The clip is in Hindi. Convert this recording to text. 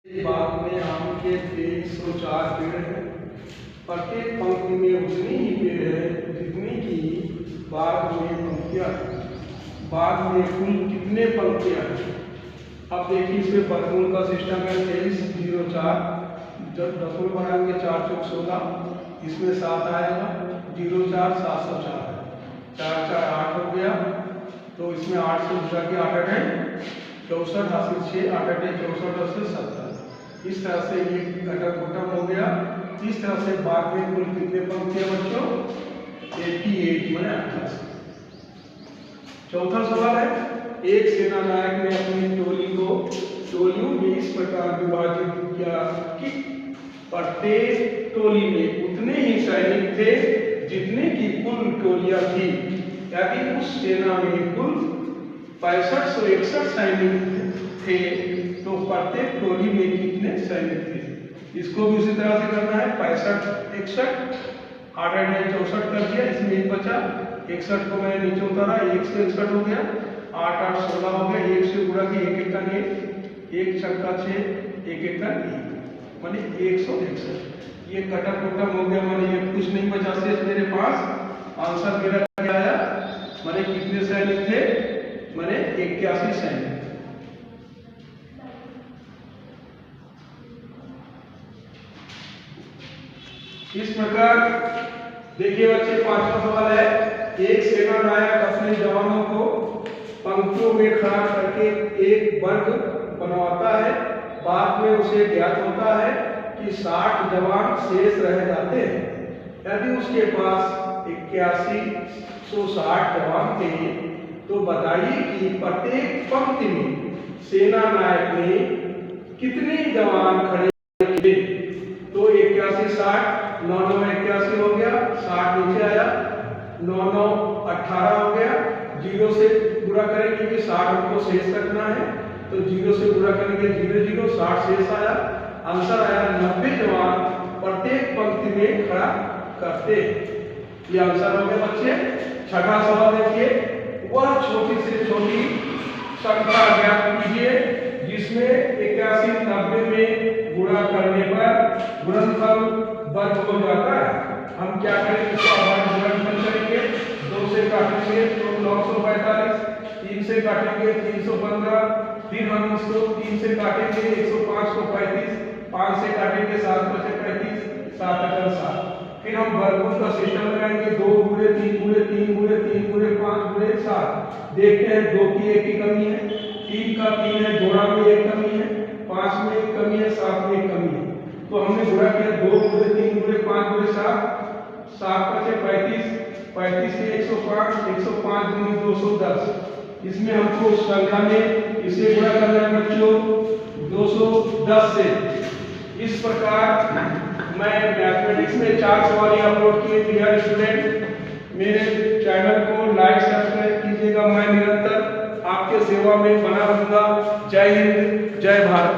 बाग में आम के 2304 पेड़ हैं। प्रत्येक पंक्ति में उतनी ही पेड़ है जितनी की बाग में पंक्तियां हैं। बाग में कुल कितने पंक्तियां हैं? अब देखिए इसमें वर्गमूल का सिस्टम है 2304। जब 10 बढ़ाएंगे 4 चौक 16, इसमें 7 आएगा, 04 704 है, 4 4 8 हो गया, तो इसमें 8 से गुणा के 8 है 64, हासिल 6 8 है 64 से 70। इस तरह से ये घटक खत्म हो गया। इस तरह से बाद में कुल कितने पंक्तियां बच्चों? 88 माने 88। चौथा सवाल है, एक सेना नायक ने अपनी टोली को टोलियों में इस प्रकार विभाजित किया कि प्रत्येक टोली में उतने ही सैनिक थे जितने की कुल टोलियां थी। यदि उस सेना में कुल 6561 सैनिक थे तो प्रत्येक टोली में कितने सैनिक थे? इसको भी उसी तरह से करना है। 65 61 8 8 64 कर दिया, इसमें एक बचा, 61 को मैंने नीचे उतारा, 1 से 61 हो गया, 8 8 16 हो गया, 1 से गुणा किया 1 1 का 1 छक्का 6 1 1 का 1 माने 161। ये कटक खत्म हो गया, माने ये कुछ नहीं बचा शेष मेरे पास। आंसर मेरा क्या आया? माने कितने सैनिक थे? माने 81 सैनिक। इस प्रकार देखिए बच्चे, पांचवा सवाल है, एक सेना नायक अपने जवानों को पंक्तियों में खड़ा करके एक वर्ग बनवाता है। बाद में उसे ज्ञात होता है कि 60 जवान शेष रह जाते हैं। यदि उसके पास 8160 जवान थे तो बताइए कि प्रत्येक पंक्ति में सेना नायक ने कितने जवान खड़े किए? तो 81 60 9 9 81 हो गया, 60 नीचे आया, 9 9 18 हो गया, 0 से गुणा करेंगे कि 60 हमको शेष रखना है, तो 0 से गुणा करेंगे 0 0 60 शेष आया। आंसर आया 90 जवान प्रत्येक पंक्ति में खड़ा करते हैं। ये आंसर हो गया बच्चे। छठा सवाल देखिए, वह छोटी से छोटी संख्या ज्ञात कीजिए जिसमें 81 90 में गुणा करने पर गुणनफल वर्ग हो जाता है। हम क्या करेंगे? गुणनफल करेंगे, 2 से काटेंगे तो 945, 3 से काटेंगे 315, फिर हम इसको 3 से काटेंगे 105 को 35, 5 से काटेंगे 7 को 35, 7 अगर 7। फिर हम वर्गमूल का सिस्टम लगाएंगे, 2 गुणे 3 गुणे 3 गुणे 3 गुणे 5 गुणे 7। देखते हैं 2 की 1 की कमी है, 3 का 3 है, जोड़ा में 1 कमी है, 5 में 1 कमी है, 7 में 1 कमी है। तो हमने गुणा किया 2 गुणे 3 गुणे 5 गुणे 7, 7 का 35, 35 से 105, 105 गुणे 210। इसमें हमको संख्या में इसे गुणा करना है बच्चों 210 से। इस प्रकार मैं मैथमेटिक्स में 4 सवाल अपलोड किए। डियर स्टूडेंट, मेरे चैनल को लाइक सब्सक्राइब कीजिएगा। मैं निरंतर आपके सेवा में बना रहूंगा। जय हिंद, जय भारत।